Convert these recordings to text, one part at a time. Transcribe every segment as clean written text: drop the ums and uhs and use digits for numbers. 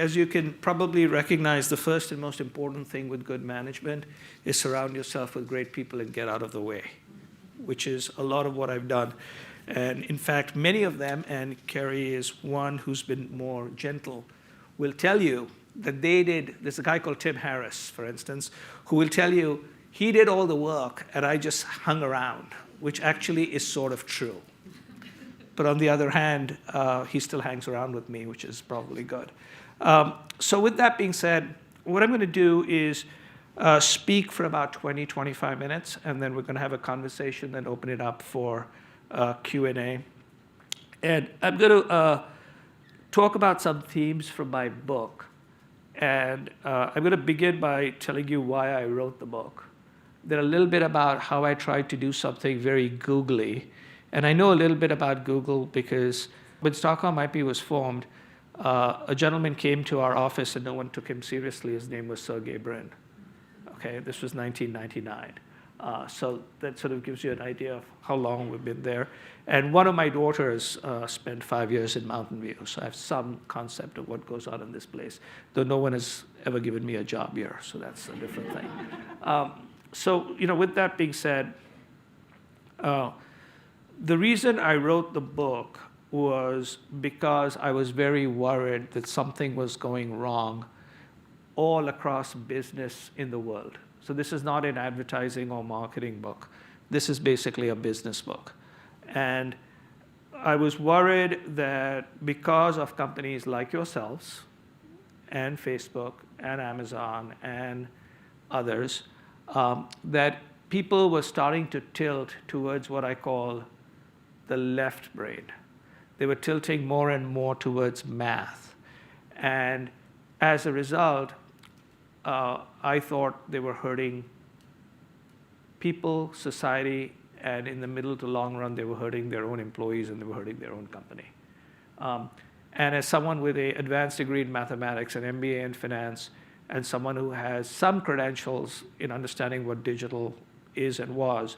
As you can probably recognize, the first and most important thing with good management is surround yourself with great people and get out of the way, which is a lot of what I've done. And in fact, many of them, and Kerry is one who's been more gentle, will tell you that they did. There's a guy called Tim Harris, for instance, who will tell you he did all the work and I just hung around, which actually is sort of true. But on the other hand, he still hangs around with me, which is probably good. So with that being said, what I'm going to do is speak for about 20, 25 minutes, and then we're going to have a conversation and open it up for Q&A. And I'm going to talk about some themes from my book. And I'm going to begin by telling you why I wrote the book. Then a little bit about how I tried to do something very googly. And I know a little bit about Google because when Stockholm IP was formed, a gentleman came to our office and no one took him seriously. His name was Sergey Brin. Okay, this was 1999. So that sort of gives you an idea of how long we've been there. And one of my daughters spent 5 years in Mountain View, so I have some concept of what goes on in this place, though no one has ever given me a job here, so that's a different thing. So, with that being said, the reason I wrote the book was because I was very worried that something was going wrong all across business in the world. So this is not an advertising or marketing book. This is basically a business book. And I was worried that because of companies like yourselves and Facebook and Amazon and others, that people were starting to tilt towards what I call the left brain. They were tilting more and more towards math. And as a result, I thought they were hurting people, society, and in the middle to long run, they were hurting their own employees and they were hurting their own company. And as someone with an advanced degree in mathematics, an MBA in finance, and someone who has some credentials in understanding what digital is and was,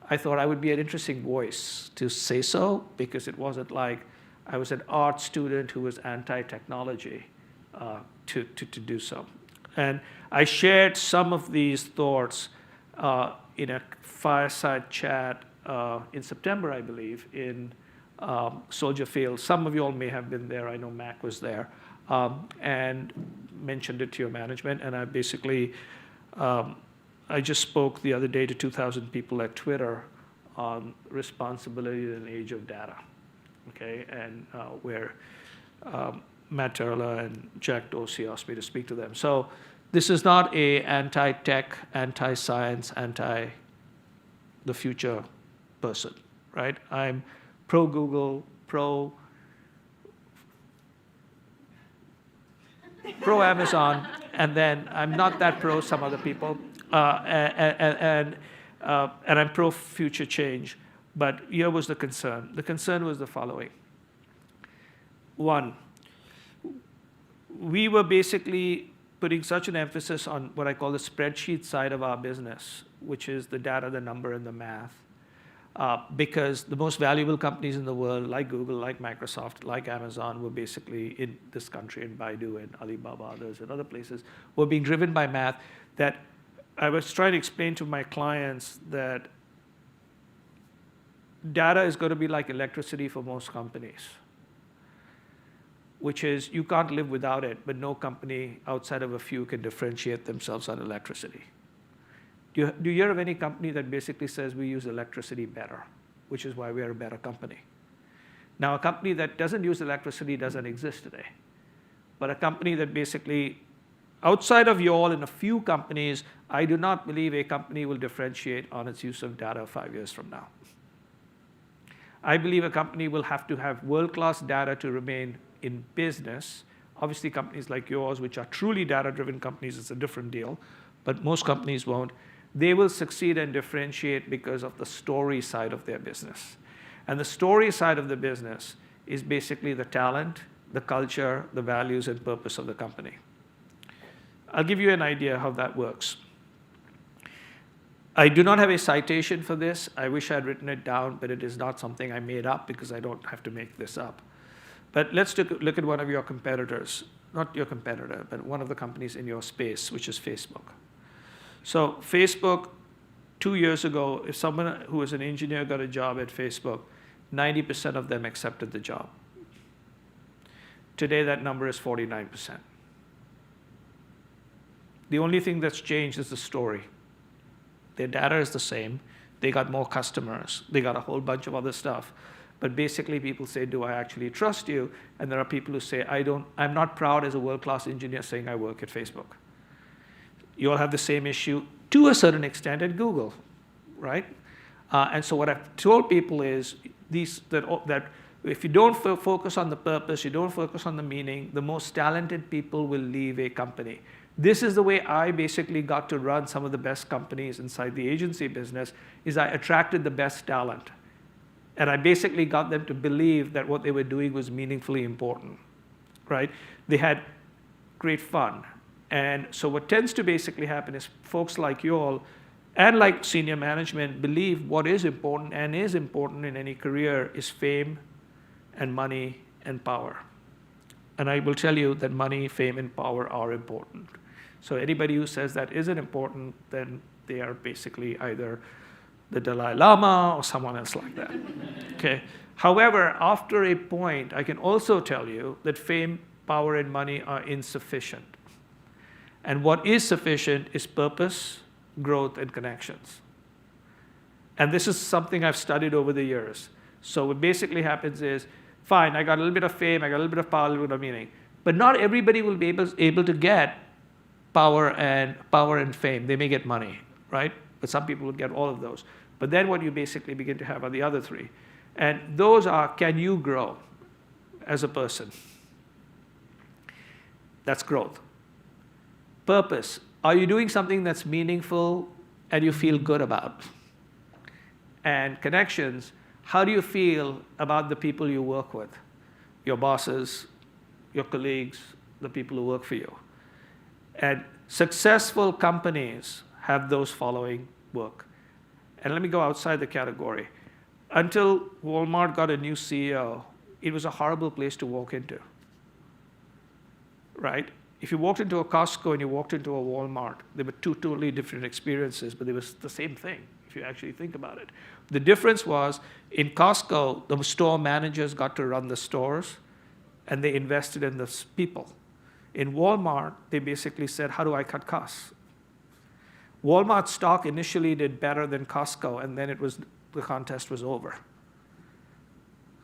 I thought I would be an interesting voice to say so, because it wasn't like I was an art student who was anti-technology to do so. And I shared some of these thoughts in a fireside chat in September, I believe, in Soldier Field. Some of you all may have been there. I know Mac was there, and mentioned it to your management. And I basically, I just spoke the other day to 2,000 people at Twitter on responsibility in an age of data, okay? And where Matt Turla and Jack Dorsey asked me to speak to them. So this is not a anti-tech, anti-science, anti-the future person, right? I'm pro-Google, pro-Amazon, and then I'm not that pro some other people, and I'm pro-future change. But here was the concern. The concern was the following. One, we were basically putting such an emphasis on what I call the spreadsheet side of our business, which is the data, the number, and the math, because the most valuable companies in the world, like Google, like Microsoft, like Amazon, were basically in this country, and Baidu and Alibaba, others, and other places, were being driven by math. That I was trying to explain to my clients that data is going to be like electricity for most companies, which is you can't live without it, but no company outside of a few can differentiate themselves on electricity. Do you hear of any company that basically says we use electricity better, which is why we are a better company? Now, a company that doesn't use electricity doesn't exist today. But a company that basically, outside of you all and a few companies, I do not believe a company will differentiate on its use of data 5 years from now. I believe a company will have to have world-class data to remain in business. Obviously, companies like yours, which are truly data-driven companies, it's a different deal, but most companies won't. They will succeed and differentiate because of the story side of their business. And the story side of the business is basically the talent, the culture, the values, and purpose of the company. I'll give you an idea how that works. I do not have a citation for this. I wish I had written it down, but it is not something I made up because I don't have to make this up. But let's look at one of your competitors, not your competitor, but one of the companies in your space, which is Facebook. So Facebook, 2 years ago, if someone who was an engineer got a job at Facebook, 90% of them accepted the job. Today, that number is 49%. The only thing that's changed is the story. Their data is the same. They got more customers. They got a whole bunch of other stuff. But basically, people say, do I actually trust you? And there are people who say, I'm not proud as a world-class engineer saying I work at Facebook. You all have the same issue to a certain extent at Google, right? And so what I've told people is that if you don't focus on the purpose, you don't focus on the meaning, the most talented people will leave a company. This is the way I basically got to run some of the best companies inside the agency business, is I attracted the best talent. And I basically got them to believe that what they were doing was meaningfully important, right? They had great fun. And so what tends to basically happen is folks like you all and like senior management believe what is important and is important in any career is fame and money and power. And I will tell you that money, fame, and power are important. So anybody who says that isn't important, then they are basically either the Dalai Lama or someone else like that. Okay. However, after a point, I can also tell you that fame, power, and money are insufficient. And what is sufficient is purpose, growth, and connections. And this is something I've studied over the years. So what basically happens is, fine, I got a little bit of fame, I got a little bit of power, a little bit of meaning. But not everybody will be able to get power and fame. They may get money, right? But some people will get all of those. But then what you basically begin to have are the other three. And those are, can you grow as a person? That's growth. Purpose. Are you doing something that's meaningful and you feel good about? And connections. How do you feel about the people you work with? Your bosses, your colleagues, the people who work for you. And successful companies have those following work. And let me go outside the category. Until Walmart got a new CEO, it was a horrible place to walk into, right? If you walked into a Costco and you walked into a Walmart, they were two totally different experiences, but they were the same thing, if you actually think about it. The difference was, in Costco, the store managers got to run the stores, and they invested in the people. In Walmart, they basically said, how do I cut costs? Walmart stock initially did better than Costco, and then the contest was over.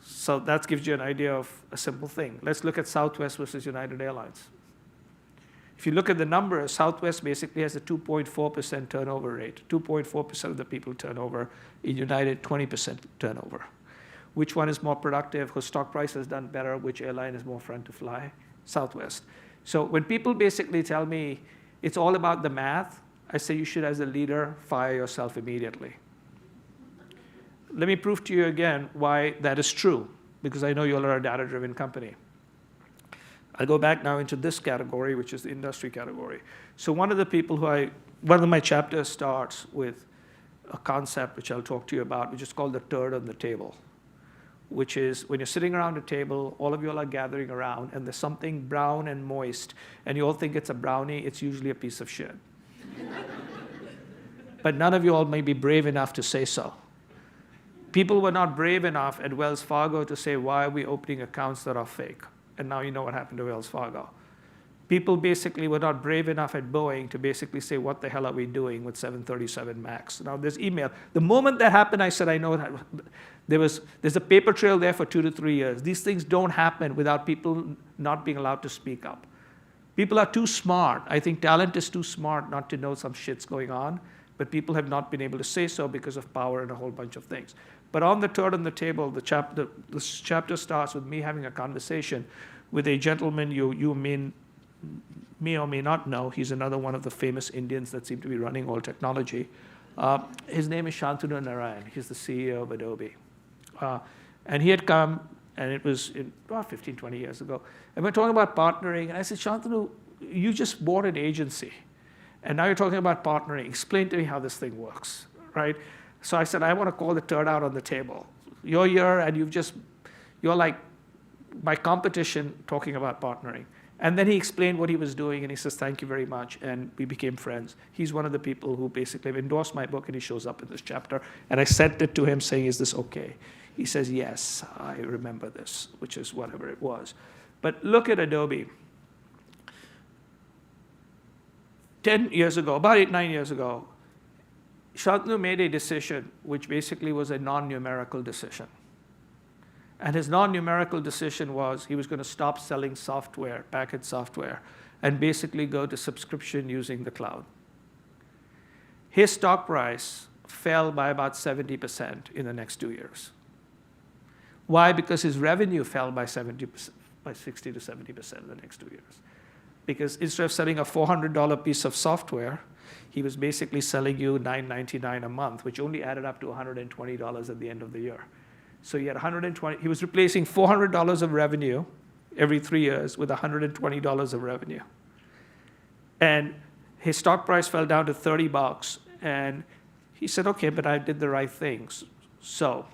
So that gives you an idea of a simple thing. Let's look at Southwest versus United Airlines. If you look at the numbers, Southwest basically has a 2.4% turnover rate. 2.4% of the people turn over. In United, 20% turnover. Which one is more productive? Whose stock price has done better? Which airline is more fun to fly? Southwest. So when people basically tell me it's all about the math, I say you should, as a leader, fire yourself immediately. Let me prove to you again why that is true, because I know you all are a data-driven company. I'll go back now into this category, which is the industry category. So one of my chapters starts with a concept which I'll talk to you about, which is called the turd on the table, which is when you're sitting around a table, all of you all are gathering around, and there's something brown and moist, and you all think it's a brownie, it's usually a piece of shit. But none of you all may be brave enough to say so. People were not brave enough at Wells Fargo to say, why are we opening accounts that are fake? And now you know what happened to Wells Fargo. People basically were not brave enough at Boeing to basically say, what the hell are we doing with 737 MAX? Now there's email. The moment that happened, I said, I know that there's a paper trail there for 2 to 3 years. These things don't happen without people not being allowed to speak up. People are too smart. I think talent is too smart not to know some shit's going on, but people have not been able to say so because of power and a whole bunch of things. But on the turd on the table, this chapter starts with me having a conversation with a gentleman you may or may not know. He's another one of the famous Indians that seem to be running all technology. His name is Shantanu Narayan. He's the CEO of Adobe. And he had come, and it was about 15, 20 years ago. And we're talking about partnering. And I said, Shantanu, you just bought an agency. And now you're talking about partnering. Explain to me how this thing works, right? So I said, I want to call the turd out on the table. You're here, and you're like my competition talking about partnering. And then he explained what he was doing, and he says, thank you very much, and we became friends. He's one of the people who basically have endorsed my book, and he shows up in this chapter. And I sent it to him saying, is this okay? He says, yes, I remember this, which is whatever it was. But look at Adobe. 10 years ago, about 8, 9 years ago, Shantanu made a decision which basically was a non-numerical decision. And his non-numerical decision was he was going to stop selling software, packaged software, and basically go to subscription using the cloud. His stock price fell by about 70% in the next 2 years. Why? Because his revenue fell by 70%, by 60 to 70% in the next 2 years. Because instead of selling a $400 piece of software, he was basically selling you $9.99 a month, which only added up to $120 at the end of the year. So he had 120. He was replacing $400 of revenue every 3 years with $120 of revenue. And his stock price fell down to $30, and he said, okay, but I did the right things. So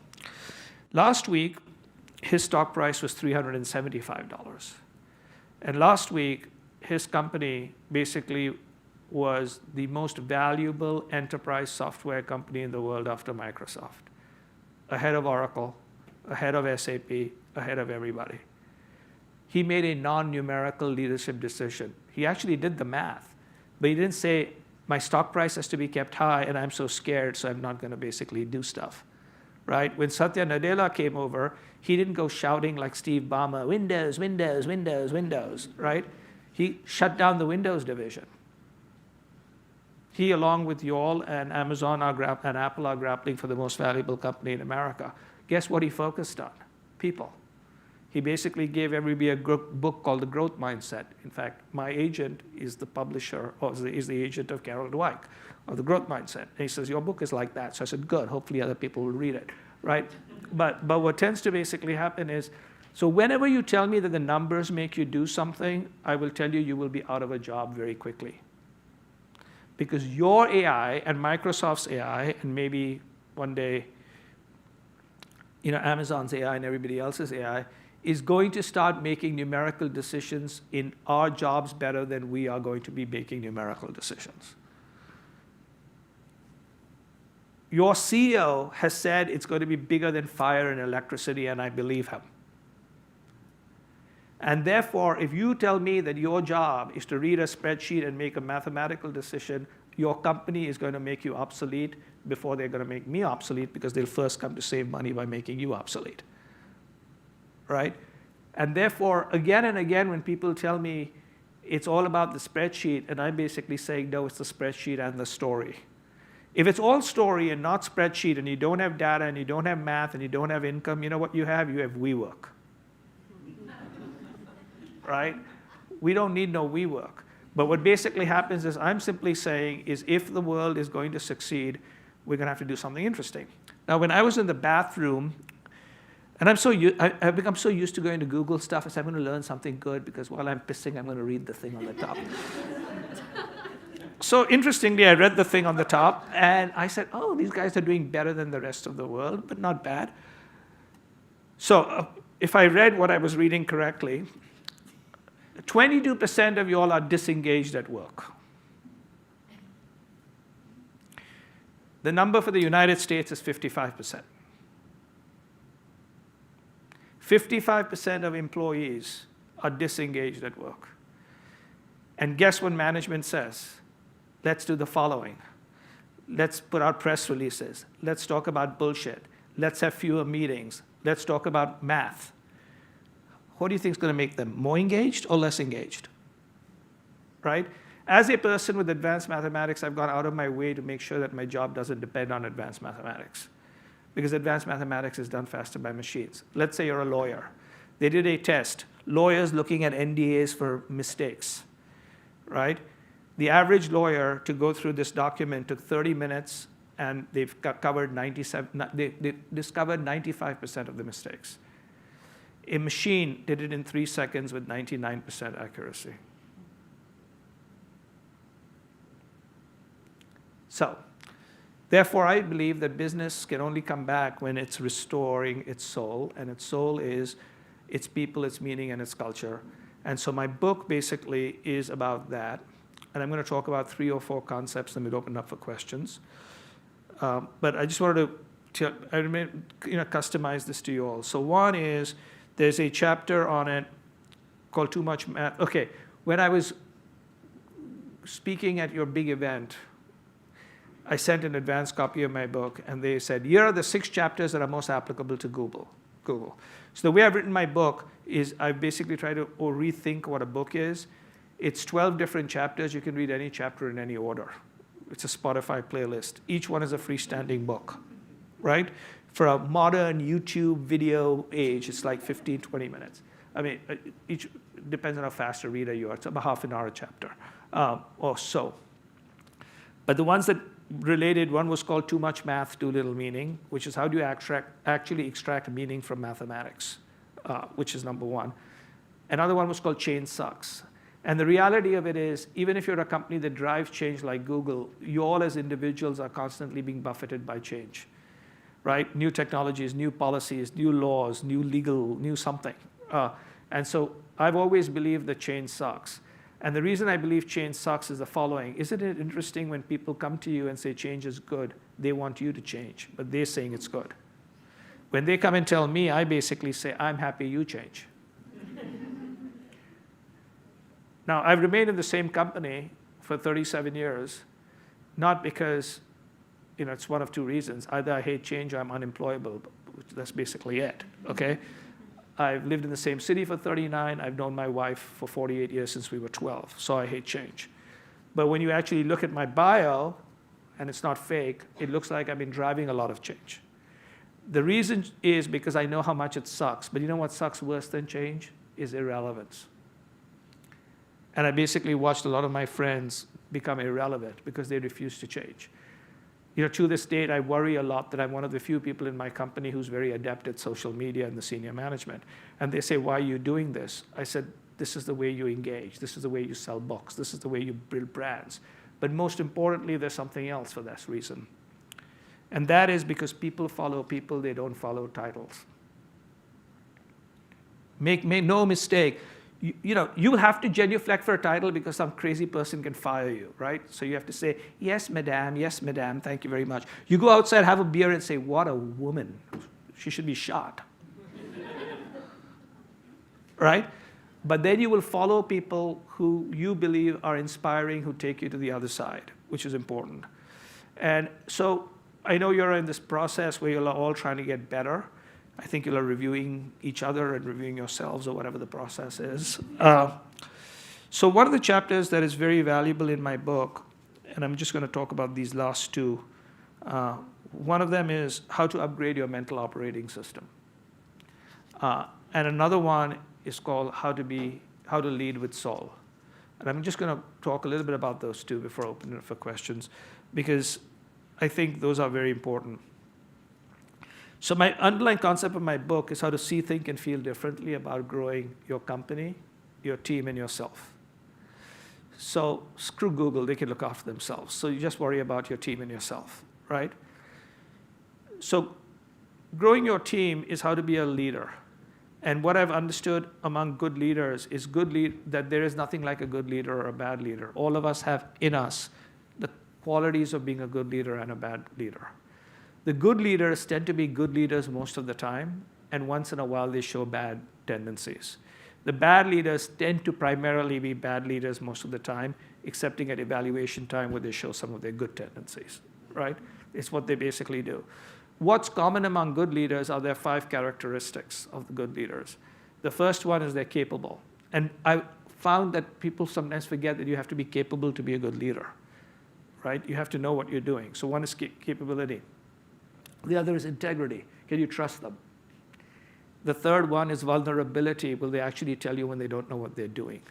last week, his stock price was $375. And last week, his company basically was the most valuable enterprise software company in the world after Microsoft, ahead of Oracle, ahead of SAP, ahead of everybody. He made a non-numerical leadership decision. He actually did the math, but he didn't say, my stock price has to be kept high and I'm so scared, so I'm not going to basically do stuff, right? When Satya Nadella came over, he didn't go shouting like Steve Ballmer, Windows, Windows, Windows, Windows, right? He shut down the Windows division. He, along with you all and Amazon and Apple, are grappling for the most valuable company in America. Guess what he focused on? People. He basically gave everybody a book called The Growth Mindset. In fact, my agent is the publisher, or is the agent of Carol Dweck, of The Growth Mindset. And he says, your book is like that. So I said, good, hopefully other people will read it, right? But what tends to basically happen is, so whenever you tell me that the numbers make you do something, I will tell you you will be out of a job very quickly. Because your AI and Microsoft's AI, and maybe one day, Amazon's AI and everybody else's AI, is going to start making numerical decisions in our jobs better than we are going to be making numerical decisions. Your CEO has said it's going to be bigger than fire and electricity, and I believe him. And therefore, if you tell me that your job is to read a spreadsheet and make a mathematical decision, your company is going to make you obsolete before they're going to make me obsolete, because they'll first come to save money by making you obsolete, right? And therefore, again and again, when people tell me it's all about the spreadsheet, and I'm basically saying, no, it's the spreadsheet and the story. If it's all story and not spreadsheet, and you don't have data, and you don't have math, and you don't have income, you know what you have? You have WeWork. Right? We don't need no WeWork. But what basically happens is, I'm simply saying, is if the world is going to succeed, we're going to have to do something interesting. Now, when I was in the bathroom, and I've become so used to going to Google stuff, I said, I'm going to learn something good, because while I'm pissing, I'm going to read the thing on the top. So interestingly, I read the thing on the top, and I said, oh, these guys are doing better than the rest of the world, but not bad. So if I read what I was reading correctly, 22% of you all are disengaged at work. The number for the United States is 55%. 55% of employees are disengaged at work. And guess what management says? Let's do the following. Let's put out press releases. Let's talk about bullshit. Let's have fewer meetings. Let's talk about math. What do you think is going to make them more engaged or less engaged? Right? As a person with advanced mathematics, I've gone out of my way to make sure that my job doesn't depend on advanced mathematics, because advanced mathematics is done faster by machines. Let's say you're a lawyer. They did a test. Lawyers looking at NDAs for mistakes, right? The average lawyer to go through this document took 30 minutes, and they've covered they discovered 95% of the mistakes. A machine did it in 3 seconds with 99% accuracy. So, therefore, I believe that business can only come back when it's restoring its soul, and its soul is its people, its meaning, and its culture. And so my book basically is about that. And I'm going to talk about 3 or 4 concepts, and we'll open up for questions. But I just wanted to customize this to you all. So one is, there's a chapter on it called Too Much Math. Okay, when I was speaking at your big event, I sent an advanced copy of my book, and they said, here are the 6 chapters that are most applicable to Google. So the way I've written my book is I basically try to rethink what a book is. It's 12 different chapters. You can read any chapter in any order. It's a Spotify playlist. Each one is a freestanding book, right? For a modern YouTube video age, it's like 15, 20 minutes. I mean, each depends on how fast a reader you are. It's about half an hour a chapter or so. But the ones that related, one was called Too Much Math, Too Little Meaning, which is how do you actually extract meaning from mathematics, which is number one. Another one was called Change Sucks. And the reality of it is, even if you're a company that drives change like Google, you all as individuals are constantly being buffeted by change, right? New technologies, new policies, new laws, new legal, new something. And so I've always believed that change sucks. And the reason I believe change sucks is the following. Isn't it interesting when people come to you and say change is good, they want you to change, but they're saying it's good. When they come and tell me, I basically say, I'm happy you change. Now, I've remained in the same company for 37 years, not because, it's one of 2 reasons. Either I hate change or I'm unemployable. That's basically it, okay? I've lived in the same city for 39. I've known my wife for 48 years since we were 12, so I hate change. But when you actually look at my bio, and it's not fake, it looks like I've been driving a lot of change. The reason is because I know how much it sucks. But you know what sucks worse than change? Is irrelevance. And I basically watched a lot of my friends become irrelevant because they refuse to change. To this date, I worry a lot that I'm one of the few people in my company who's very adept at social media and the senior management. And they say, why are you doing this? I said, this is the way you engage. This is the way you sell books. This is the way you build brands. But most importantly, there's something else for this reason. And that is because people follow people, they don't follow titles. Make no mistake. You have to genuflect for a title because some crazy person can fire you, right? So you have to say, yes, madam, thank you very much. You go outside, have a beer, and say, what a woman. She should be shot. Right? But then you will follow people who you believe are inspiring, who take you to the other side, which is important. And so I know you're in this process where you're all trying to get better. I think you're reviewing each other and reviewing yourselves or whatever the process is. So one of the chapters that is very valuable in my book, and I'm just going to talk about these last 2, one of them is how to upgrade your mental operating system. And another one is called how to lead with soul. And I'm just going to talk a little bit about those 2 before I open it for questions, because I think those are very important. So my underlying concept of my book is how to see, think, and feel differently about growing your company, your team, and yourself. So screw Google, they can look after themselves. So you just worry about your team and yourself, right? So growing your team is how to be a leader. And what I've understood among good leaders is that there is nothing like a good leader or a bad leader. All of us have in us the qualities of being a good leader and a bad leader. The good leaders tend to be good leaders most of the time, and once in a while they show bad tendencies. The bad leaders tend to primarily be bad leaders most of the time, excepting at evaluation time where they show some of their good tendencies, right? It's what they basically do. What's common among good leaders are their 5 characteristics of the good leaders. The first one is they're capable. And I found that people sometimes forget that you have to be capable to be a good leader, right? You have to know what you're doing. So one is capability. The other is integrity. Can you trust them? The third one is vulnerability. Will they actually tell you when they don't know what they're doing?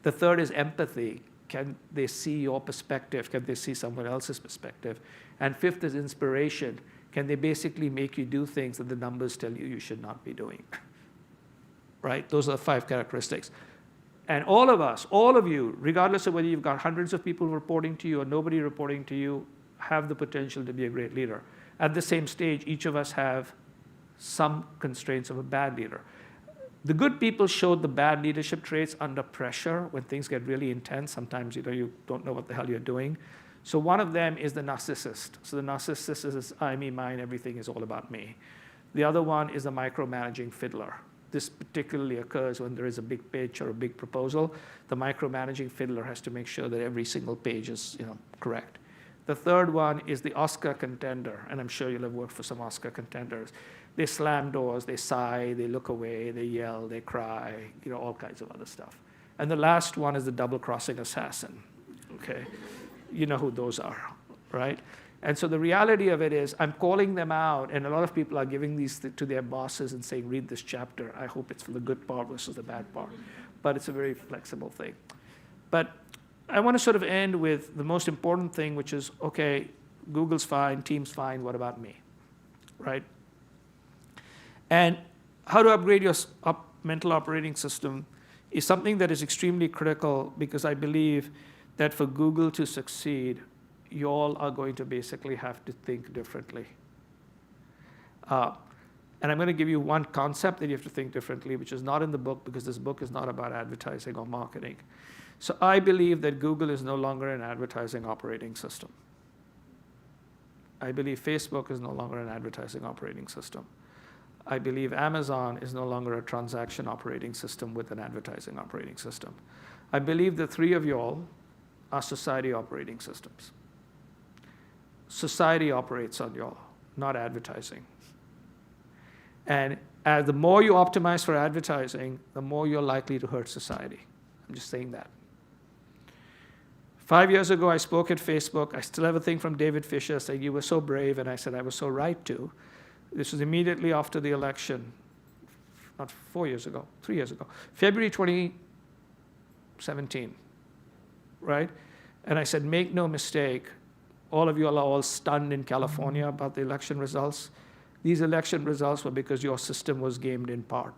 The third is empathy. Can they see your perspective? Can they see someone else's perspective? And fifth is inspiration. Can they basically make you do things that the numbers tell you you should not be doing? Right? Those are the 5 characteristics. And all of us, all of you, regardless of whether you've got hundreds of people reporting to you or nobody reporting to you, have the potential to be a great leader. At the same stage, each of us have some constraints of a bad leader. The good people showed the bad leadership traits under pressure when things get really intense. Sometimes you don't know what the hell you're doing. So one of them is the narcissist. So the narcissist is I, me, mine, everything is all about me. The other one is the micromanaging fiddler. This particularly occurs when there is a big pitch or a big proposal. The micromanaging fiddler has to make sure that every single page is correct. The third one is the Oscar contender, and I'm sure you'll have worked for some Oscar contenders. They slam doors, they sigh, they look away, they yell, they cry, all kinds of other stuff. And the last one is the double-crossing assassin, okay? You know who those are, right? And so the reality of it is I'm calling them out, and a lot of people are giving these to their bosses and saying, read this chapter. I hope it's for the good part versus the bad part. But it's a very flexible thing. But I want to sort of end with the most important thing, which is, okay, Google's fine, Teams fine, what about me, right? And how to upgrade your mental operating system is something that is extremely critical, because I believe that for Google to succeed, you all are going to basically have to think differently. And I'm going to give you one concept that you have to think differently, which is not in the book, because this book is not about advertising or marketing. So I believe that Google is no longer an advertising operating system. I believe Facebook is no longer an advertising operating system. I believe Amazon is no longer a transaction operating system with an advertising operating system. I believe the three of you all are society operating systems. Society operates on y'all, not advertising. And as the more you optimize for advertising, the more you're likely to hurt society. I'm just saying that. 5 years ago, I spoke at Facebook. I still have a thing from David Fisher saying, you were so brave, and I said I was so right to. This was immediately after the election, not 4 years ago, 3 years ago, February 2017, right? And I said, make no mistake, all of you are all stunned in California about the election results. These election results were because your system was gamed in part.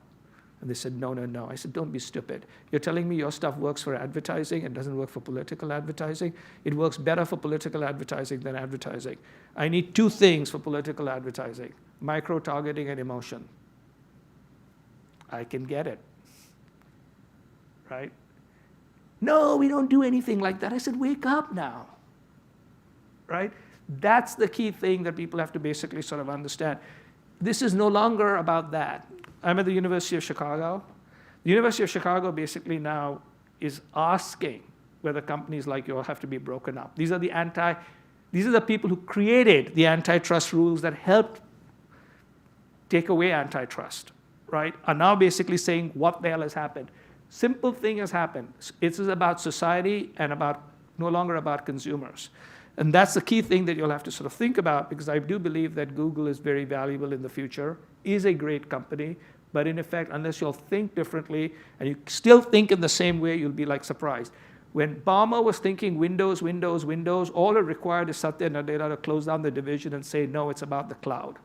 And they said, no, no, no. I said, don't be stupid. You're telling me your stuff works for advertising and doesn't work for political advertising? It works better for political advertising than advertising. I need two things for political advertising: micro-targeting and emotion. I can get it, right? No, we don't do anything like that. I said, wake up now, right? That's the key thing that people have to basically sort of understand. This is no longer about that. I'm at the University of Chicago. The University of Chicago basically now is asking whether companies like yours have to be broken up. These are the people who created the antitrust rules that helped take away antitrust, right? Are now basically saying what the hell has happened. Simple thing has happened. It is about society and no longer about consumers. And that's the key thing that you'll have to sort of think about, because I do believe that Google is very valuable in the future, is a great company, but in effect, unless you'll think differently and you still think in the same way, you'll be like surprised. When Balmer was thinking Windows, Windows, Windows, all it required is Satya Nadella to close down the division and say, no, it's about the cloud.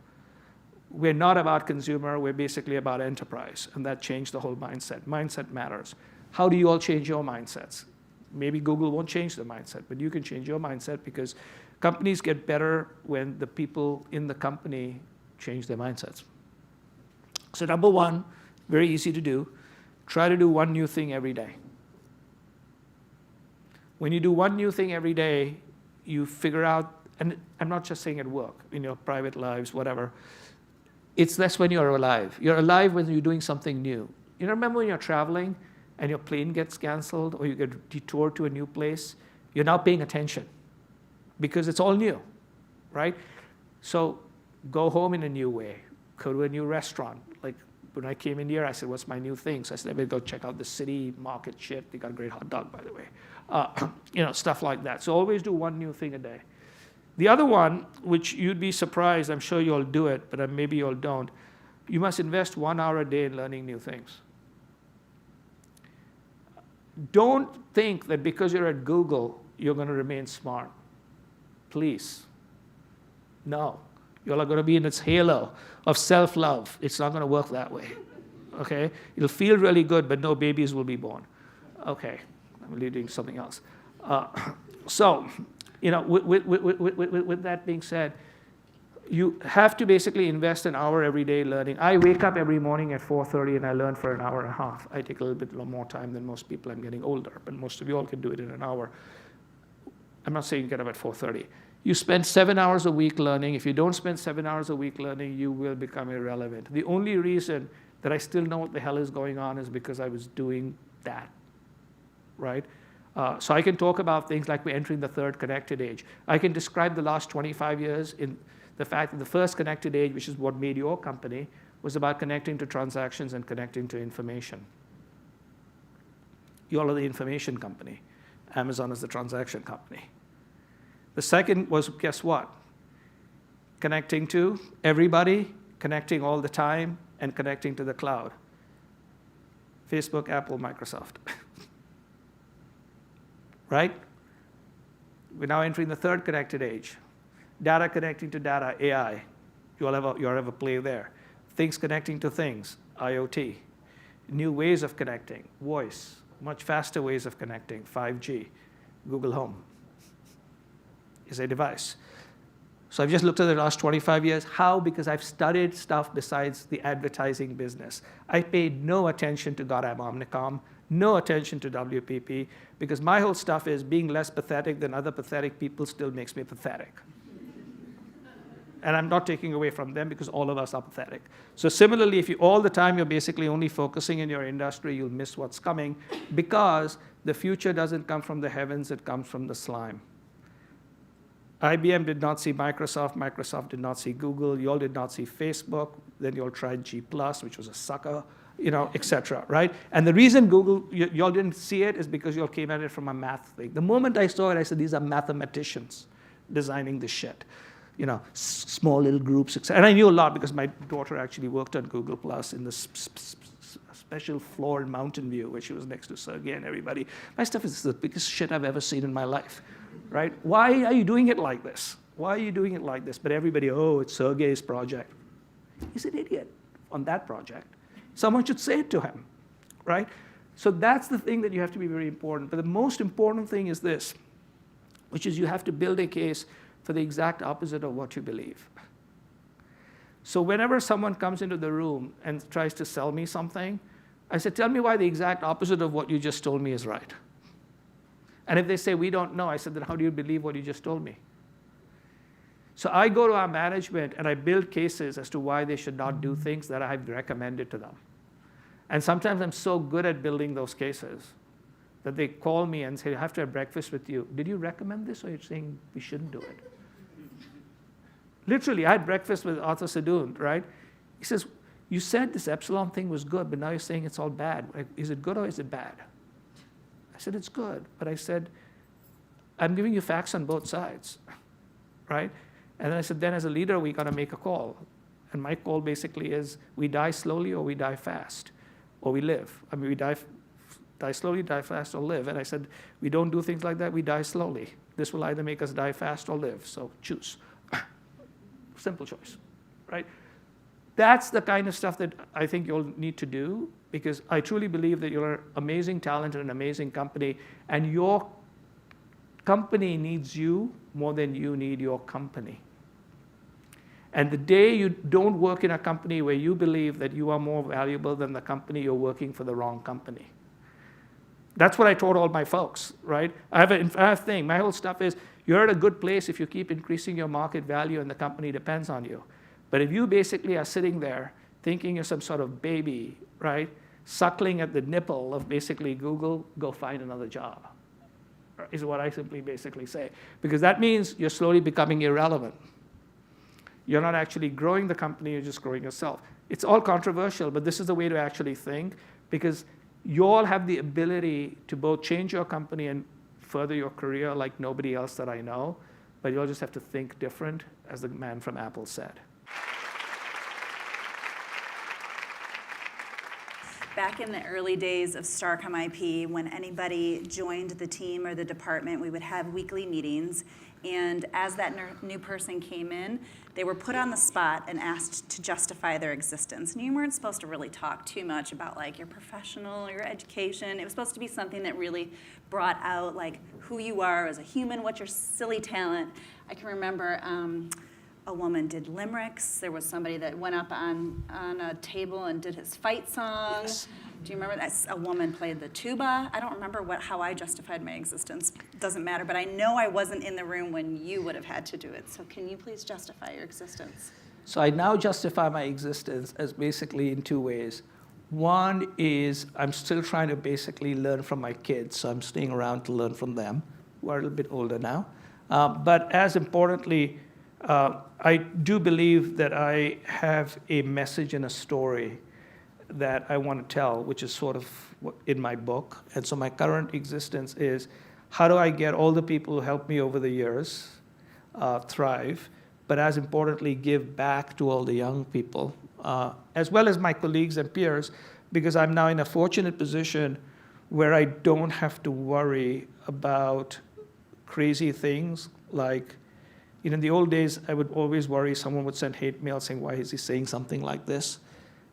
We're not about consumer, we're basically about enterprise. And that changed the whole mindset. Mindset matters. How do you all change your mindsets? Maybe Google won't change the mindset, but you can change your mindset, because companies get better when the people in the company change their mindsets. So number one, very easy to do, try to do one new thing every day. When you do one new thing every day, you figure out, and I'm not just saying at work, in your private lives, whatever, that's when you're alive. You're alive when you're doing something new. You remember when you're traveling and your plane gets canceled or you get detoured to a new place? You're now paying attention because it's all new, right? So go home in a new way. Go to a new restaurant. Like when I came in here, I said, what's my new thing? So I said, I better go check out the city market shit. They got a great hot dog, by the way. Stuff like that. So always do one new thing a day. The other one, which you'd be surprised, I'm sure you'll do it, but maybe you'll don't, you must invest 1 hour a day in learning new things. Don't think that because you're at Google, you're going to remain smart. Please. No. You're going to be in its halo of self-love. It's not going to work that way. Okay? It'll feel really good, but no babies will be born. Okay. I'm doing something else. With that being said, you have to basically invest an hour every day learning. I wake up every morning at 4:30 and I learn for an hour and a half. I take a little bit more time than most people. I'm getting older, but most of you all can do it in an hour. I'm not saying get up at 4:30. You spend 7 hours a week learning. If you don't spend 7 hours a week learning, you will become irrelevant. The only reason that I still know what the hell is going on is because I was doing that, right? So I can talk about things like we're entering the third connected age. I can describe the last 25 years in the fact that the first connected age, which is what made your company, was about connecting to transactions and connecting to information. You all are the information company. Amazon is the transaction company. The second was, guess what? Connecting to everybody, connecting all the time, and connecting to the cloud. Facebook, Apple, Microsoft. Right? We're now entering the third connected age. Data connecting to data, AI. You all have a play there. Things connecting to things, IoT. New ways of connecting, voice, much faster ways of connecting, 5G. Google Home is a device. So I've just looked at the last 25 years. How? Because I've studied stuff besides the advertising business. I paid no attention to Goddamn Omnicom, no attention to WPP, because my whole stuff is being less pathetic than other pathetic people still makes me pathetic. And I'm not taking away from them because all of us are pathetic. So similarly, if you all the time you're basically only focusing in your industry, you'll miss what's coming because the future doesn't come from the heavens, it comes from the slime. IBM did not see Microsoft. Microsoft did not see Google. You all did not see Facebook. Then you all tried G+, which was a sucker, et cetera, right? And the reason Google, you all didn't see it is because you all came at it from a math thing. The moment I saw it, I said, these are mathematicians designing this shit. Small little groups, etc. And I knew a lot because my daughter actually worked on Google Plus in the special floor in Mountain View where she was next to Sergey and everybody. My stuff is the biggest shit I've ever seen in my life, right? Why are you doing it like this? Why are you doing it like this? But everybody, it's Sergey's project. He's an idiot on that project. Someone should say it to him, right? So that's the thing that you have to be very important. But the most important thing is this, which is you have to build a case for the exact opposite of what you believe. So whenever someone comes into the room and tries to sell me something, I said, tell me why the exact opposite of what you just told me is right. And if they say, we don't know, I said, then how do you believe what you just told me? So I go to our management and I build cases as to why they should not do things that I've recommended to them. And sometimes I'm so good at building those cases that they call me and say, I have to have breakfast with you. Did you recommend this, or you're saying we shouldn't do it? Literally, I had breakfast with Arthur Sadoun, right? He says, you said this Epsilon thing was good, but now you're saying it's all bad. Is it good or is it bad? I said, it's good. But I said, I'm giving you facts on both sides, right? And then I said, then as a leader, we got to make a call. And my call basically is, we die slowly or we die fast, or we live. I mean, we die slowly, die fast, or live. And I said, we don't do things like that, we die slowly. This will either make us die fast or live, so choose. Simple choice, right? That's the kind of stuff that I think you'll need to do, because I truly believe that you're an amazing talent and an amazing company, and your company needs you more than you need your company. And the day you don't work in a company where you believe that you are more valuable than the company, you're working for the wrong company. That's what I told all my folks, right? I have a thing. My whole stuff is, you're at a good place if you keep increasing your market value and the company depends on you. But if you basically are sitting there thinking you're some sort of baby, right, suckling at the nipple of basically Google, go find another job, is what I simply basically say. Because that means you're slowly becoming irrelevant. You're not actually growing the company, you're just growing yourself. It's all controversial, but this is the way to actually think, because you all have the ability to both change your company and further your career like nobody else that I know, but you all just have to think different, as the man from Apple said. Back in the early days of Starcom IP, when anybody joined the team or the department, we would have weekly meetings. And as that new person came in, they were put on the spot and asked to justify their existence. And you weren't supposed to really talk too much about like your professional, your education. It was supposed to be something that really brought out like who you are as a human, what's your silly talent. I can remember a woman did limericks. There was somebody that went up on a table and did his fight song. Yes. Do you remember that? A woman played the tuba. I don't remember how I justified my existence. Doesn't matter, but I know I wasn't in the room when you would have had to do it. So can you please justify your existence? So I now justify my existence as basically in two ways. One is I'm still trying to basically learn from my kids, so I'm staying around to learn from them, who are a little bit older now. But as importantly, I do believe that I have a message and a story that I want to tell, which is sort of in my book. And so my current existence is, how do I get all the people who helped me over the years thrive, but as importantly, give back to all the young people, as well as my colleagues and peers, because I'm now in a fortunate position where I don't have to worry about crazy things like, in the old days, I would always worry someone would send hate mail saying, why is he saying something like this?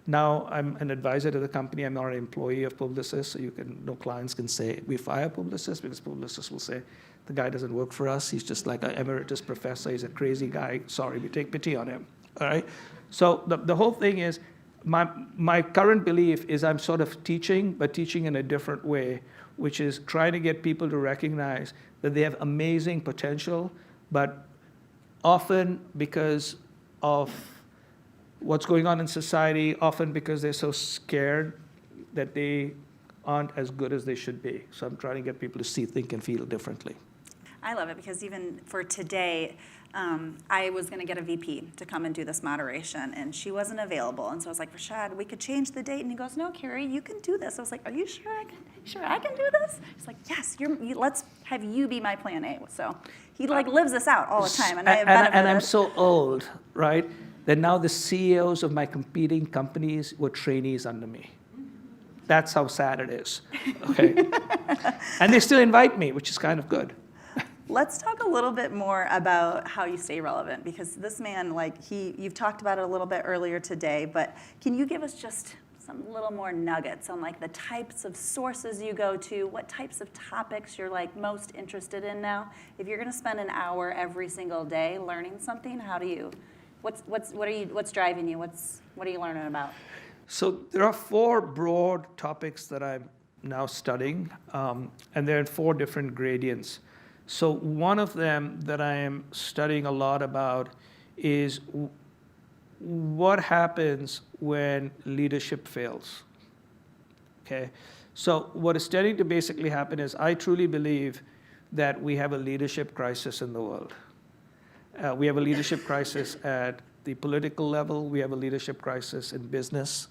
Now I'm an advisor to the company. I'm not an employee of Publicis, so no clients can say, we fire Publicis, because Publicis will say, the guy doesn't work for us. He's just like an emeritus professor. He's a crazy guy. Sorry, we take pity on him. All right? So the whole thing is, my current belief is I'm sort of teaching, but teaching in a different way, which is trying to get people to recognize that they have amazing potential, but often because of what's going on in society, often because they're so scared that they aren't as good as they should be. So I'm trying to get people to see, think, and feel differently. I love it because even for today, I was going to get a VP to come and do this moderation, and she wasn't available. And so I was like, Rashad, we could change the date. And he goes, no, Carrie, you can do this. I was like, are you sure I can do this? He's like, yes, let's have you be my plan A. So he lives this out all the time. And I have benefited. And I'm so old, right, that now the CEOs of my competing companies were trainees under me. That's how sad it is. Okay. And they still invite me, which is kind of good. Let's talk a little bit more about how you stay relevant, because this man, you've talked about it a little bit earlier today, but can you give us just some little more nuggets on the types of sources you go to, what types of topics you're most interested in now? If you're going to spend an hour every single day learning something, what's driving you? What are you learning about? So there are 4 broad topics that I'm now studying, and they're in 4 different gradients. So one of them that I am studying a lot about is what happens when leadership fails. Okay, so what is starting to basically happen is I truly believe that we have a leadership crisis in the world. We have a leadership crisis at the political level. We have a leadership crisis in business.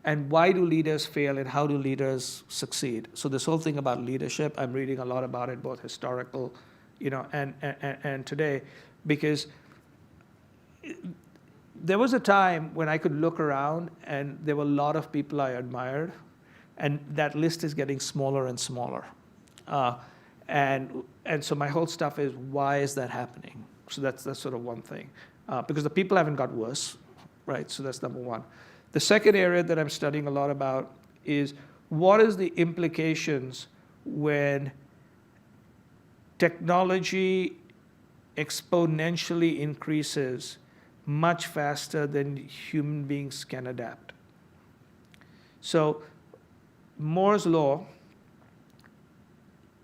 And why do leaders fail and how do leaders succeed? So this whole thing about leadership, I'm reading a lot about it, both historical, and today, because there was a time when I could look around and there were a lot of people I admired, and that list is getting smaller and smaller. And so my whole stuff is, why is that happening? So that's sort of one thing. Because the people haven't got worse, right? So that's number one. The second area that I'm studying a lot about is what is the implications when technology exponentially increases much faster than human beings can adapt. So Moore's law,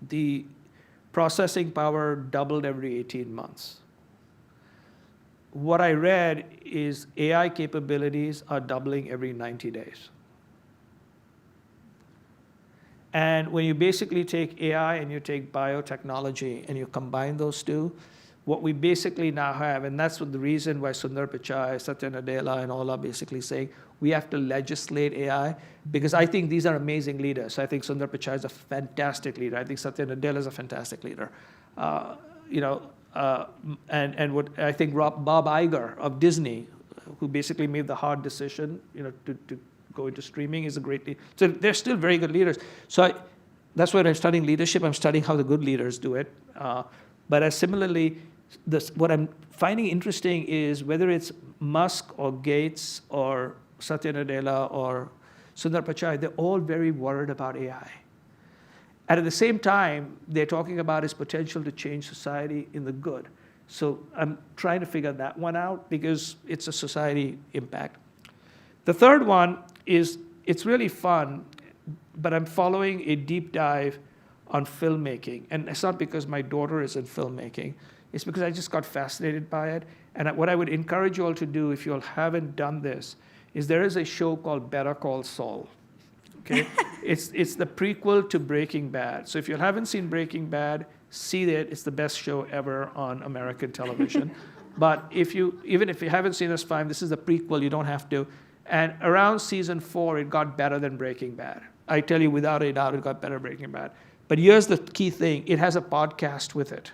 the processing power doubled every 18 months. What I read is AI capabilities are doubling every 90 days. And when you basically take AI and you take biotechnology and you combine those two, what we basically now have, and that's the reason why Sundar Pichai, Satya Nadella, and all are basically saying we have to legislate AI, because I think these are amazing leaders. I think Sundar Pichai is a fantastic leader. I think Satya Nadella is a fantastic leader. And what I think Bob Iger of Disney, who basically made the hard decision, to go into streaming, is a great leader. So they're still very good leaders. So that's why I'm studying leadership. I'm studying how the good leaders do it. But similarly, what I'm finding interesting is whether it's Musk or Gates or Satya Nadella or Sundar Pichai, they're all very worried about AI. And at the same time, they're talking about its potential to change society in the good. So I'm trying to figure that one out because it's a society impact. The third one is, it's really fun, but I'm following a deep dive on filmmaking. And it's not because my daughter is in filmmaking. It's because I just got fascinated by it. And what I would encourage you all to do, if you all haven't done this, is there is a show called Better Call Saul. Okay? It's the prequel to Breaking Bad. So if you haven't seen Breaking Bad, see it. It's the best show ever on American television. But even if you haven't seen this fine, this is the prequel, you don't have to. And around season 4, it got better than Breaking Bad. I tell you, without a doubt, it got better than Breaking Bad. But here's the key thing. It has a podcast with it.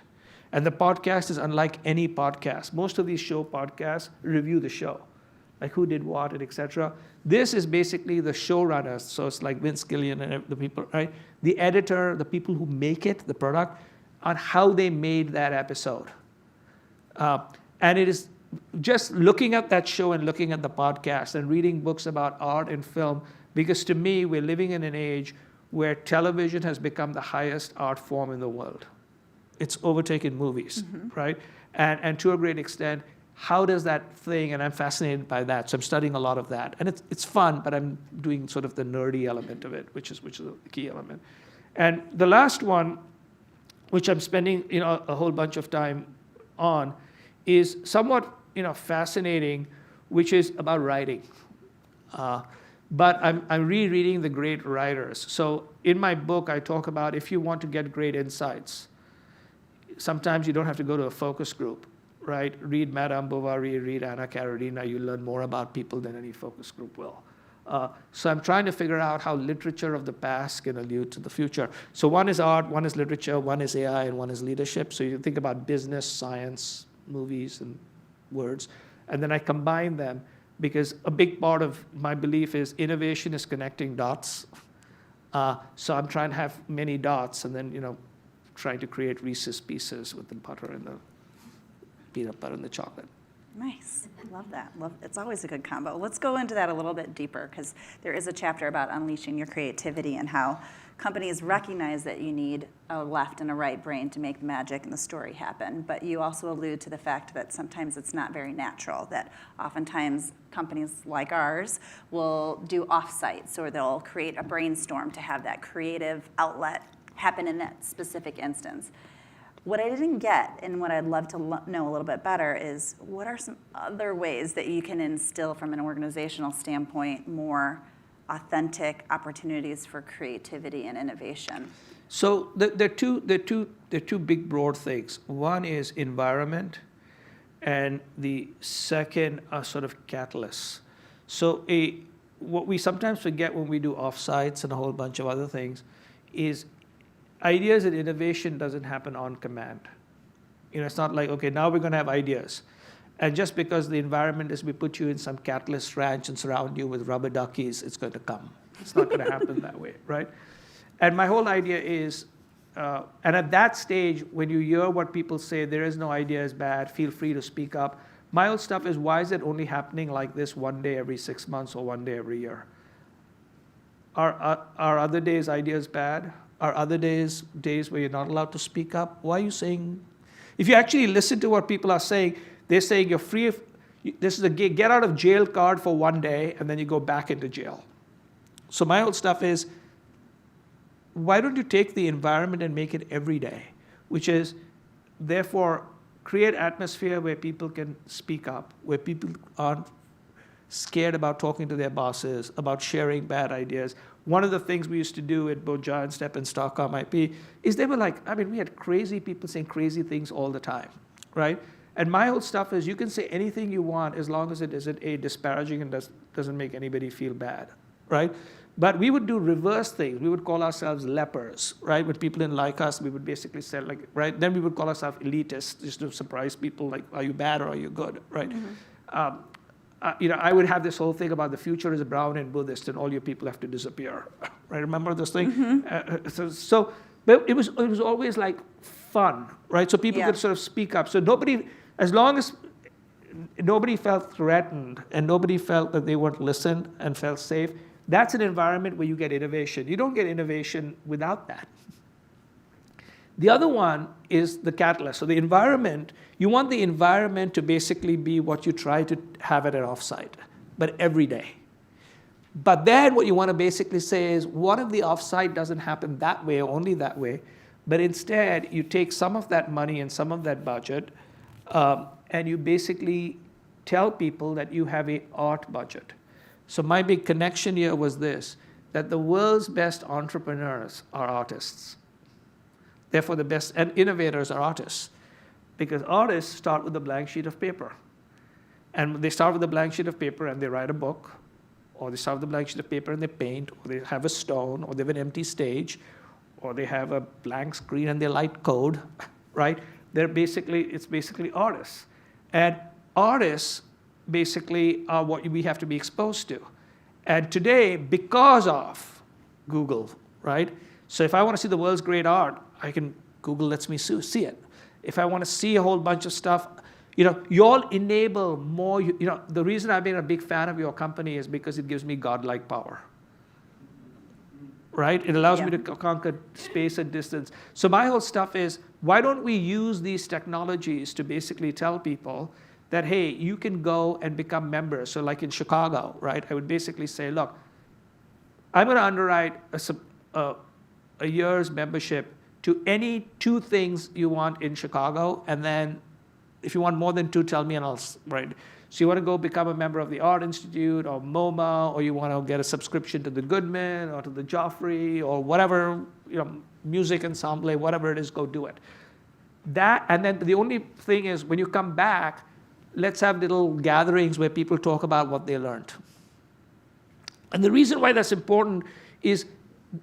And the podcast is unlike any podcast. Most of these show podcasts review the show, like who did what and et cetera. This is basically the showrunners. So it's like Vince Gilligan and the people, right? The editor, the people who make it, the product, on how they made that episode. And it is just looking at that show and looking at the podcast and reading books about art and film, because to me, we're living in an age where television has become the highest art form in the world. It's overtaken movies, right? And to a great extent, how does that thing, and I'm fascinated by that, so I'm studying a lot of that. And it's fun, but I'm doing sort of the nerdy element of it, which is the key element. And the last one, which I'm spending a whole bunch of time on, is somewhat fascinating, which is about writing. But I'm rereading the great writers. So in my book, I talk about if you want to get great insights, sometimes you don't have to go to a focus group, right? Read Madame Bovary, read Anna Karenina, you learn more about people than any focus group will. So I'm trying to figure out how literature of the past can allude to the future. So one is art, one is literature, one is AI, and one is leadership. So you think about business, science, movies, and words. And then I combine them, because a big part of my belief is innovation is connecting dots. So I'm trying to have many dots, and then trying to create Reese's Pieces with the butter and the peanut butter and the chocolate. Nice. Love that. It's always a good combo. Let's go into that a little bit deeper, because there is a chapter about unleashing your creativity and how companies recognize that you need a left and a right brain to make the magic and the story happen. But you also allude to the fact that sometimes it's not very natural, that oftentimes companies like ours will do offsites, or they'll create a brainstorm to have that creative outlet happen in that specific instance. What I didn't get, and what I'd love to know a little bit better, is what are some other ways that you can instill from an organizational standpoint more authentic opportunities for creativity and innovation? So there are two big broad things. One is environment, and the second are sort of catalysts. So what we sometimes forget when we do offsites and a whole bunch of other things is ideas and innovation doesn't happen on command. It's not like, okay, now we're going to have ideas. And just because the environment is, we put you in some catalyst ranch and surround you with rubber duckies, it's going to come. It's not going to happen that way, right? And my whole idea is, and at that stage, when you hear what people say, there is no idea is bad, feel free to speak up. My old stuff is, why is it only happening like this one day every 6 months or one day every year? Are other days ideas bad? Are other days where you're not allowed to speak up? Why are you saying? If you actually listen to what people are saying, they're saying you're free of, this is a get out of jail card for one day, and then you go back into jail. So my old stuff is, why don't you take the environment and make it every day? Which is, therefore, create atmosphere where people can speak up, where people aren't scared about talking to their bosses, about sharing bad ideas. One of the things we used to do at both Giant Step and Stockholm IP is they were like, we had crazy people saying crazy things all the time, right? And my whole stuff is, you can say anything you want as long as it isn't disparaging and doesn't make anybody feel bad, right? But we would do reverse things. We would call ourselves lepers, right? When people didn't like us, we would basically say, like, right? Then we would call ourselves elitists, just to surprise people, like, are you bad or are you good, right? Mm-hmm. I would have this whole thing about the future is brown and Buddhist, and all your people have to disappear, right? Remember this thing? Mm-hmm. But it was always like fun, right? So people could sort of speak up. So nobody, as long as nobody felt threatened and nobody felt that they weren't listened and felt safe, that's an environment where you get innovation. You don't get innovation without that. The other one is the catalyst. So the environment, you want the environment to basically be what you try to have at an offsite, but every day. But then what you want to basically say is, what if the offsite doesn't happen that way, or only that way, but instead you take some of that money and some of that budget, and you basically tell people that you have a art budget. So my big connection here was this, that the world's best entrepreneurs are artists. Therefore, the best and innovators are artists, because artists start with a blank sheet of paper. And they start with a blank sheet of paper and they write a book, or they start with a blank sheet of paper and they paint, or they have a stone, or they have an empty stage, or they have a blank screen and they light code, right? It's basically artists. And artists basically are what we have to be exposed to. And today, because of Google, right? So if I want to see the world's great art, Google lets me see it. If I want to see a whole bunch of stuff, you all enable more, the reason I've been a big fan of your company is because it gives me godlike power. Right? It allows me to conquer space and distance. So my whole stuff is, why don't we use these technologies to basically tell people that, hey, you can go and become members. So like in Chicago, right? I would basically say, look, I'm going to underwrite a year's membership to any 2 things you want in Chicago, and then if you want more than 2, tell me and I'll, right? So you want to go become a member of the Art Institute or MoMA, or you want to get a subscription to the Goodman or to the Joffrey or whatever, music ensemble, whatever it is, go do it. And then the only thing is, when you come back, let's have little gatherings where people talk about what they learned. And the reason why that's important is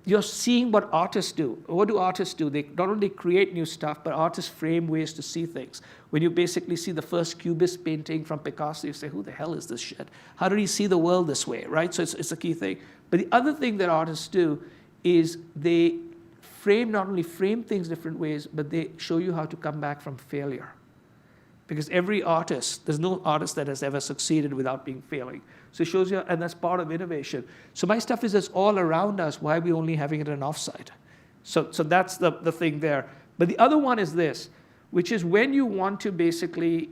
you're seeing what artists do. What do artists do? They not only create new stuff, but artists frame ways to see things. When you basically see the first Cubist painting from Picasso, you say, who the hell is this shit? How did he see the world this way, right? So it's a key thing. But the other thing that artists do is they not only frame things different ways, but they show you how to come back from failure. Because every artist, there's no artist that has ever succeeded without being failing. So it shows you, and that's part of innovation. So my stuff is just all around us. Why are we only having it an offsite? So that's the thing there. But the other one is this, which is when you want to basically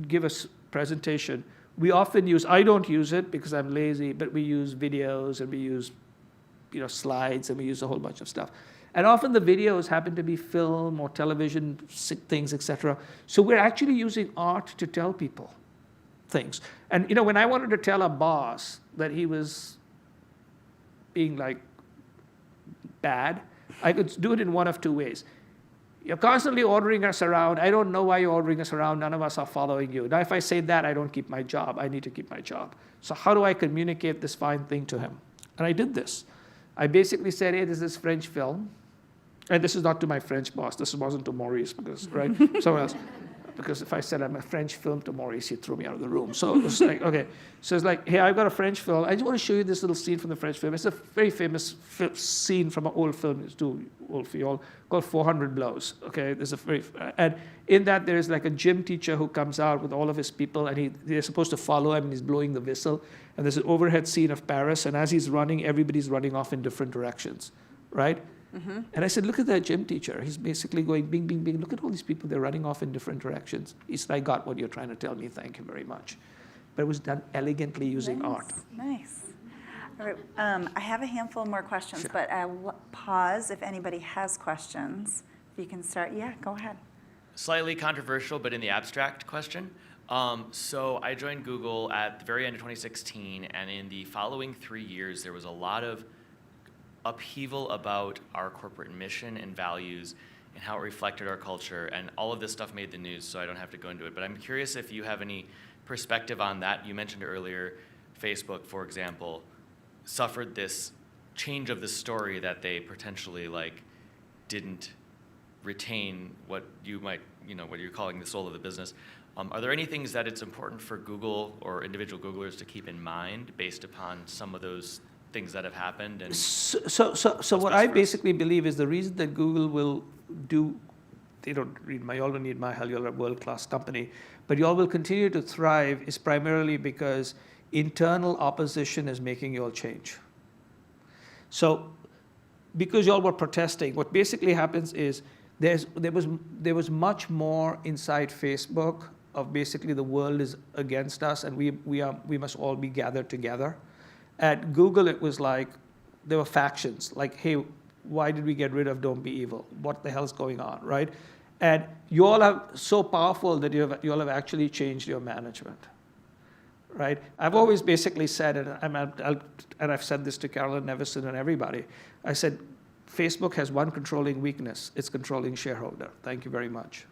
give a presentation, we often use, I don't use it because I'm lazy, but we use videos and we use slides and we use a whole bunch of stuff. And often the videos happen to be film or television things, etc. So we're actually using art to tell people things. And when I wanted to tell a boss that he was being bad, I could do it in one of 2 ways. You're constantly ordering us around. I don't know why you're ordering us around. None of us are following you. Now, if I say that, I don't keep my job. I need to keep my job. So how do I communicate this fine thing to him? And I did this. I basically said, hey, this is French film. And this is not to my French boss. This wasn't to Maurice, because, right? Someone else. Because if I said I'm a French film to Maurice, he'd throw me out of the room. So it was like, okay. So it's like, hey, I've got a French film. I just want to show you this little scene from the French film. It's a very famous scene from an old film. It's too old for you all, called 400 Blows. Okay, there's and in that there's like a gym teacher who comes out with all of his people, and they're supposed to follow him, and he's blowing the whistle. And there's an overhead scene of Paris, and as he's running, everybody's running off in different directions, right? Mm-hmm. And I said, look at that gym teacher. He's basically going bing, bing, bing. Look at all these people. They're running off in different directions. He said, I got what you're trying to tell me. Thank you very much. But it was done elegantly using art. Nice. All right. I have a handful more questions, but I'll pause if anybody has questions. If you can start. Yeah, go ahead. Slightly controversial, but in the abstract question. So I joined Google at the very end of 2016, and in the following 3 years, there was a lot of upheaval about our corporate mission and values and how it reflected our culture, and all of this stuff made the news, so I don't have to go into it. But I'm curious if you have any perspective on that. You mentioned earlier Facebook, for example, suffered this change of the story that they potentially didn't retain what you might, what you're calling the soul of the business. Are there any things that it's important for Google or individual Googlers to keep in mind based upon some of those things that have happened? And so what I basically believe is the reason that Google will do, they don't read my, y'all don't need my help, you're a world-class company, but y'all will continue to thrive is primarily because internal opposition is making y'all change. So because y'all were protesting, what basically happens is there was much more inside Facebook of basically the world is against us and we must all be gathered together. At Google, it was like there were factions, like, hey, why did we get rid of Don't Be Evil? What the hell's going on, right? And you all are so powerful that you all have actually changed your management, right? I've always basically said, and I've said this to Carolyn Nevison and everybody, I said, Facebook has one controlling weakness. It's controlling shareholder. Thank you very much.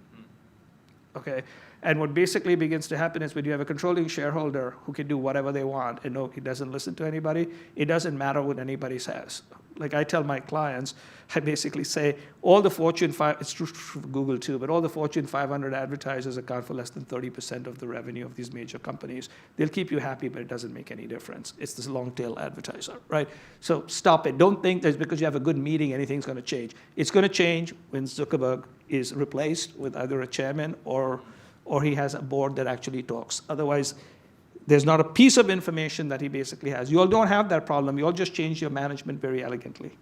Okay? And what basically begins to happen is when you have a controlling shareholder who can do whatever they want and no, he doesn't listen to anybody, it doesn't matter what anybody says. Like I tell my clients, I basically say all the Fortune 5, it's true for Google too, but all the Fortune 500 advertisers account for less than 30% of the revenue of these major companies. They'll keep you happy, but it doesn't make any difference. It's this long tail advertiser, right? So stop it. Don't think that because you have a good meeting, anything's going to change. It's going to change when Zuckerberg is replaced with either a chairman or he has a board that actually talks. Otherwise, there's not a piece of information that he basically has. You all don't have that problem. You all just change your management very elegantly.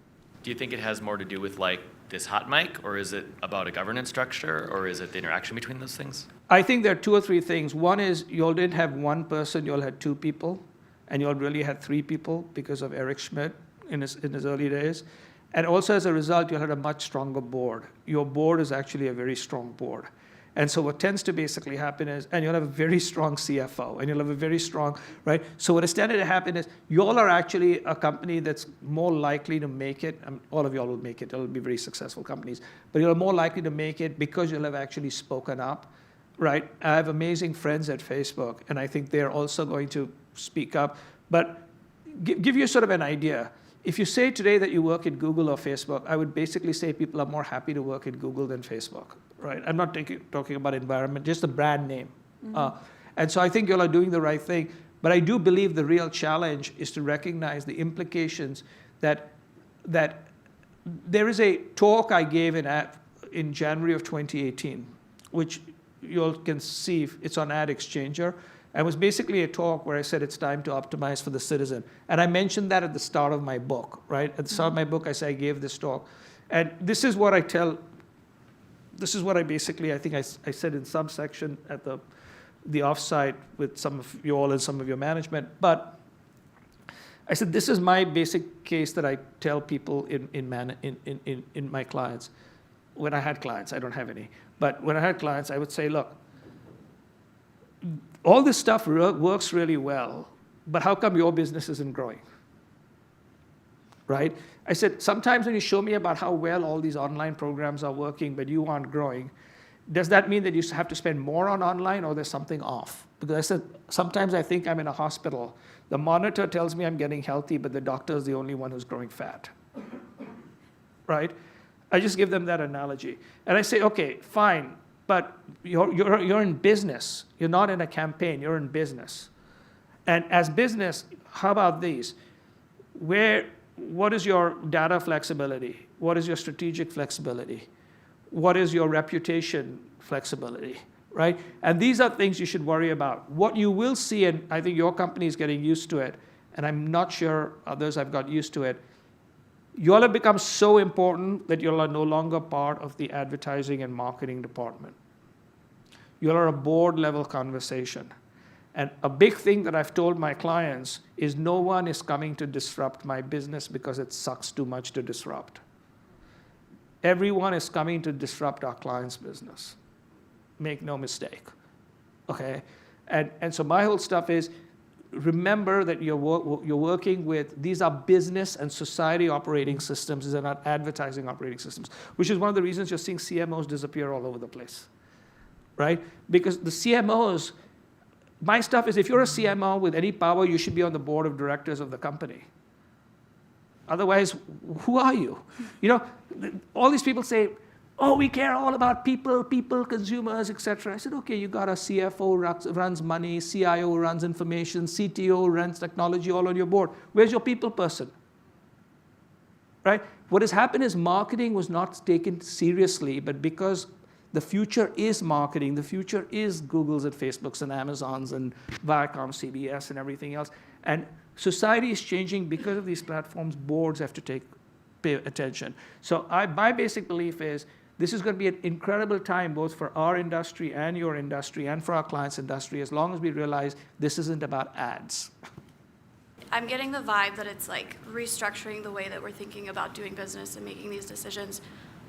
Do you think it has more to do with like this hot mic, or is it about a governance structure, or is it the interaction between those things? I think there are 2 or 3 things. One is you all didn't have one person, you all had 2 people, and you all really had 3 people because of Eric Schmidt in his early days. And also as a result, you had a much stronger board. Your board is actually a very strong board. And so what tends to basically happen is, and you'll have a very strong CFO, and you'll have a very strong, right? So what is tended to happen is, you all are actually a company that's more likely to make it. All of y'all will make it. It'll be very successful companies. But you're more likely to make it because you'll have actually spoken up, right? I have amazing friends at Facebook, and I think they're also going to speak up. But give you sort of an idea. If you say today that you work at Google or Facebook, I would basically say people are more happy to work at Google than Facebook, right? I'm not talking about environment, just the brand name. Mm-hmm. And so I think you all are doing the right thing. But I do believe the real challenge is to recognize the implications that there is a talk I gave in January of 2018, which you all can see, it's on Ad Exchanger. It was basically a talk where I said it's time to optimize for the citizen. And I mentioned that at the start of my book, right? At the start of my book, I said I gave this talk. And this is what I basically, I think I said in some section at the offsite with some of you all and some of your management. But I said, this is my basic case that I tell people in my clients. When I had clients, I don't have any. But when I had clients, I would say, look, all this stuff works really well, but how come your business isn't growing? Right? I said, sometimes when you show me about how well all these online programs are working, but you aren't growing, does that mean that you have to spend more on online or there's something off? Because I said, sometimes I think I'm in a hospital. The monitor tells me I'm getting healthy, but the doctor is the only one who's growing fat. Right? I just give them that analogy. And I say, okay, fine. But you're in business. You're not in a campaign. You're in business. And as business, how about these? What is your data flexibility? What is your strategic flexibility? What is your reputation flexibility? Right? And these are things you should worry about. What you will see, and I think your company is getting used to it, and I'm not sure others have got used to it, you all have become so important that you all are no longer part of the advertising and marketing department. You all are a board-level conversation. And a big thing that I've told my clients is no one is coming to disrupt my business because it sucks too much to disrupt. Everyone is coming to disrupt our client's business. Make no mistake. Okay? And so my whole stuff is, remember that you're working with, these are business and society operating systems, these are not advertising operating systems, which is one of the reasons you're seeing CMOs disappear all over the place, right? Because the CMOs, my stuff is, if you're a CMO with any power, you should be on the board of directors of the company. Otherwise, who are you? You know, all these people say, oh, we care all about people, consumers, etc. I said, okay, you got a CFO runs money, CIO runs information, CTO runs technology all on your board. Where's your people person? Right? What has happened is marketing was not taken seriously, but because the future is marketing, the future is Googles and Facebooks and Amazons and Viacom, CBS and everything else. And society is changing because of these platforms. Boards have to take pay attention. So my basic belief is this is going to be an incredible time both for our industry and your industry and for our clients' industry, as long as we realize this isn't about ads. I'm getting the vibe that it's like restructuring the way that we're thinking about doing business and making these decisions.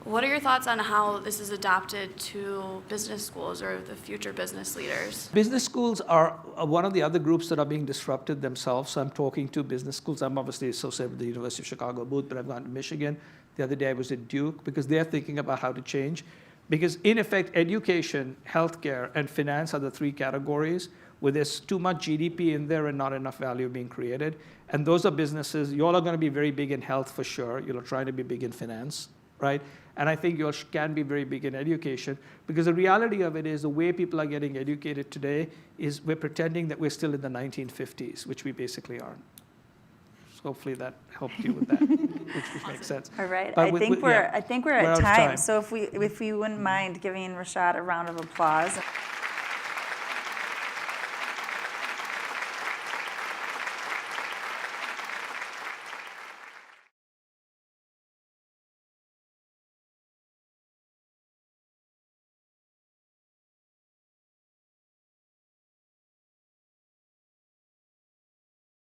What are your thoughts on how this is adapted to business schools or the future business leaders? Business schools are one of the other groups that are being disrupted themselves. So I'm talking to business schools. I'm obviously associated with the University of Chicago booth, but I've gone to Michigan. The other day I was at Duke because they're thinking about how to change. Because in effect, education, healthcare, and finance are the three categories where there's too much GDP in there and not enough value being created. And those are businesses, you all are going to be very big in health for sure. You're trying to be big in finance, right? And I think you all can be very big in education, because the reality of it is the way people are getting educated today is we're pretending that we're still in the 1950s, which we basically aren't. So hopefully that helped you with that, which makes sense. All right, But I think we're we're at out of time. So if we wouldn't mind giving Rashad a round of applause.